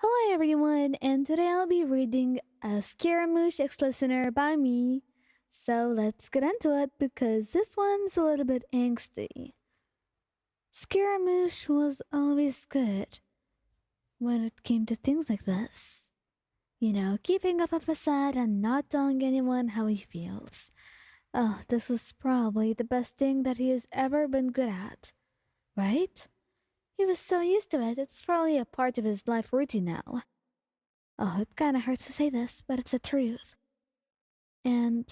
Hello everyone, and today I'll be reading a Scaramouche ex-listener by me. So let's get into it because this one's a little bit angsty. Scaramouche was always good when it came to things like this. Keeping up a facade and not telling anyone how he feels. Oh, this was probably the best thing that he has ever been good at, right? He was so used to it, it's probably a part of his life routine now. Oh, it kinda hurts to say this, but it's the truth. And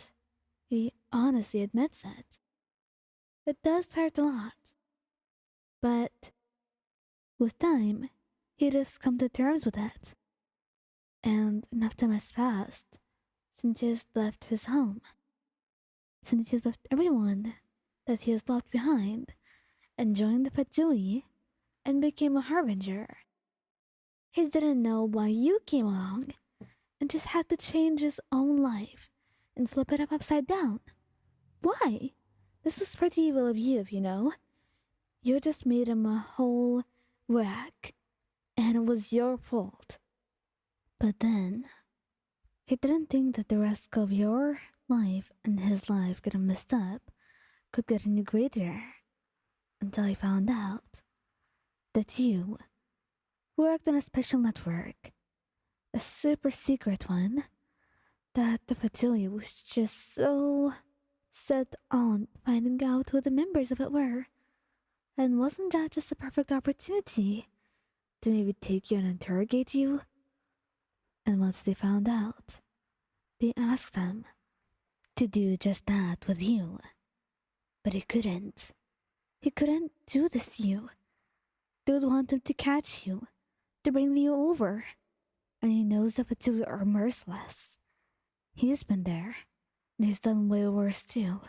he honestly admits it. It does hurt a lot. But with time, he just come to terms with it. And enough time has passed since he has left his home. Since he has left everyone that he has left behind and joined the Fatsui and became a harbinger. He didn't know why you came along and just had to change his own life and flip it up upside down. Why? This was pretty evil of you. You just made him a whole wreck, and it was your fault. But then, he didn't think that the rest of your life and his life getting messed up could get any greater until he found out that you worked on a special network, a super secret one, that the Fatulia was just so set on finding out who the members of it were. And wasn't that just the perfect opportunity to maybe take you and interrogate you? And once they found out, they asked him to do just that with you. But he couldn't. He couldn't do this to you. They would want him to catch you, to bring you over. And he knows that the two are merciless. He's been there, and he's done way worse too.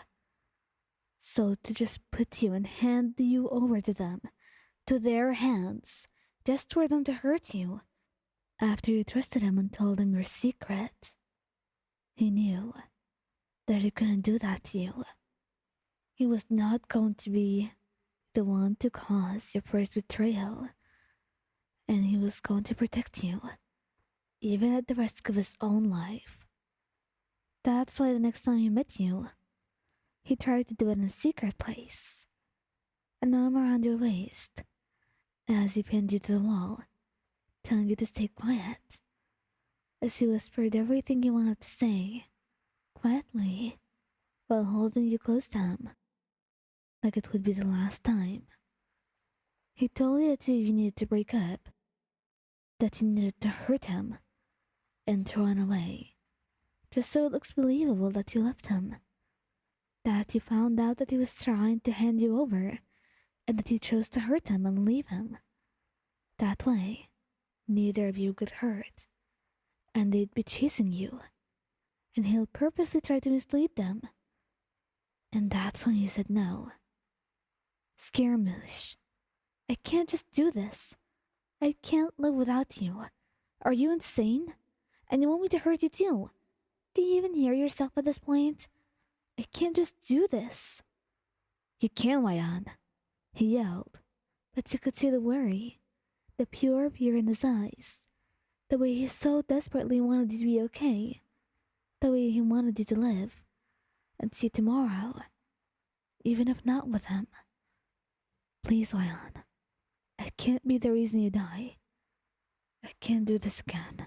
So to just put you and hand you over to them, to their hands, just for them to hurt you, after you trusted him and told him your secret, he knew that he couldn't do that to you. He was not going to be the one to cause your first betrayal, and he was going to protect you, even at the risk of his own life. That's why the next time he met you, he tried to do it in a secret place, an arm around your waist, as he pinned you to the wall, telling you to stay quiet, as he whispered everything you wanted to say, quietly, while holding you close to him, like it would be the last time. He told you that you needed to break up, that you needed to hurt him, and to run away, just so it looks believable that you left him, that you found out that he was trying to hand you over, and that you chose to hurt him and leave him. That way, neither of you get hurt, and they'd be chasing you, and he'll purposely try to mislead them. And that's when you said no. Scaramouche, I can't just do this. I can't live without you. Are you insane? And you want me to hurt you too? Do you even hear yourself at this point? I can't just do this. You can, Wayan, he yelled, but you could see the worry, the pure fear in his eyes, the way he so desperately wanted you to be okay, the way he wanted you to live and see tomorrow, even if not with him. Please, Wayan, I can't be the reason you die. I can't do this again.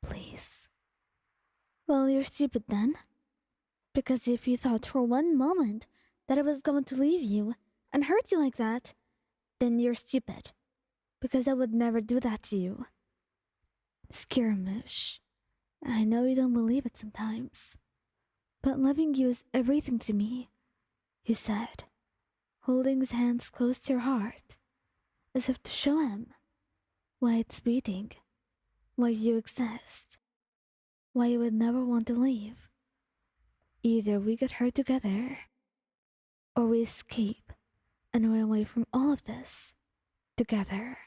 Please. Well, you're stupid then. Because if you thought for one moment that I was going to leave you and hurt you like that, then you're stupid. Because I would never do that to you. Scaramouche, I know you don't believe it sometimes, but loving you is everything to me, he said, holding his hands close to your heart, as if to show him why it's beating, why you exist, why you would never want to leave. Either we get hurt together, or we escape and run away from all of this together.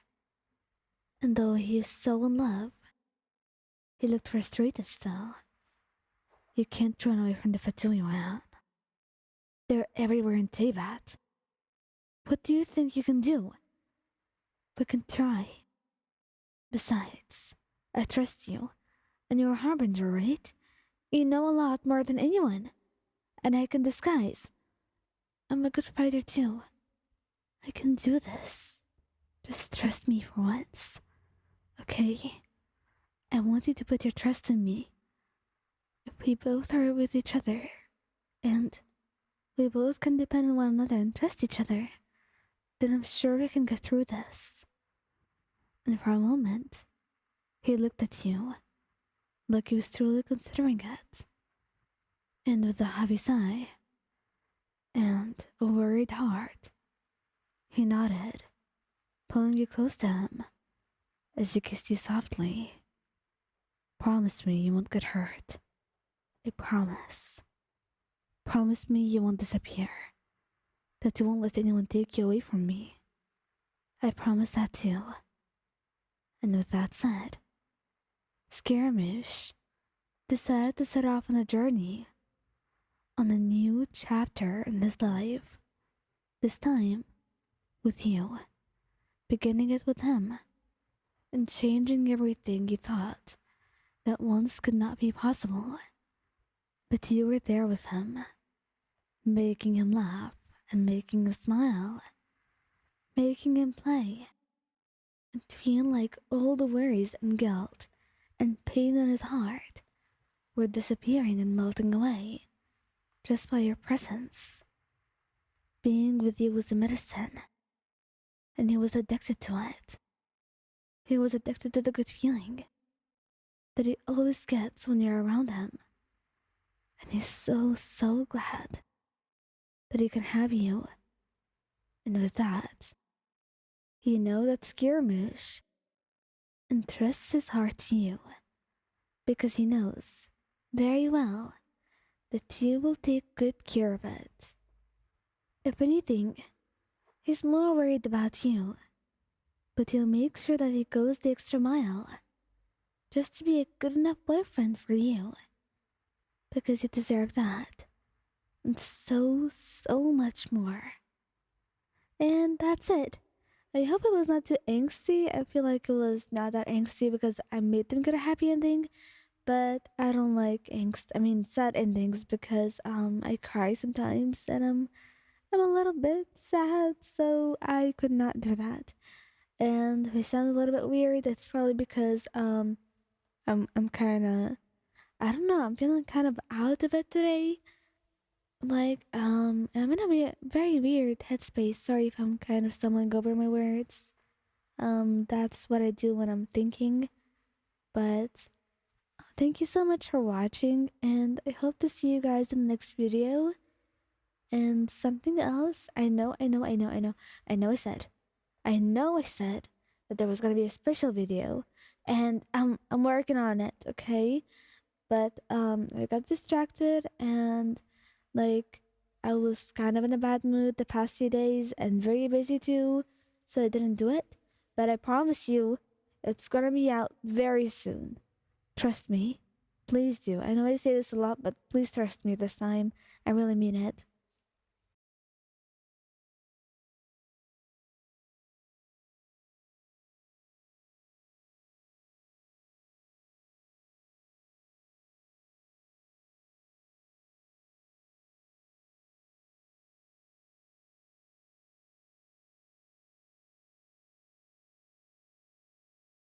And though he was so in love, he looked frustrated still. You can't run away from the Fatuyan. They're everywhere in Teyvat. What do you think you can do? We can try. Besides, I trust you, and you're a harbinger, right? You know a lot more than anyone, and I can disguise. I'm a good fighter too. I can do this. Just trust me for once, okay? I want you to put your trust in me. If we both are with each other, and we both can depend on one another and trust each other, then I'm sure we can get through this. And for a moment, he looked at you, like he was truly considering it. And with a heavy sigh and a worried heart, he nodded, pulling you close to him as he kissed you softly. Promise me you won't get hurt. I promise. Promise me you won't disappear. That you won't let anyone take you away from me. I promise that too. And with that said, Scaramouche decided to set off on a journey, on a new chapter in his life. This time, with you. Beginning it with him, and changing everything you thought that once could not be possible. But you were there with him, making him laugh and making him smile, making him play, and feel like all the worries and guilt and pain in his heart were disappearing and melting away just by your presence. Being with you was a medicine, and he was addicted to it. He was addicted to the good feeling that he always gets when you're around him. And he's so glad that he can have you. And with that, you know that Scaramouche entrusts his heart to you because he knows very well that you will take good care of it. If anything, he's more worried about you, but he'll make sure that he goes the extra mile just to be a good enough boyfriend for you because you deserve that and so much more. And that's it. I hope it was not too angsty. I feel like it was not that angsty because I made them get a happy ending, but I don't like sad endings because I cry sometimes and I'm a little bit sad, so I could not do that. And if I sound a little bit weird, that's probably because I'm kind of, I don't know, I'm feeling kind of out of it today. Like, I'm in a very weird headspace. Sorry if I'm kind of stumbling over my words. That's what I do when I'm thinking. But thank you so much for watching, and I hope to see you guys in the next video. And something else, I know I said that there was gonna be a special video, and I'm working on it, okay? But I got distracted and like I was kind of in a bad mood the past few days and very busy too, so I didn't do it. But I promise you, it's gonna be out very soon. Trust me. Please do. I know I say this a lot, but please trust me this time. I really mean it.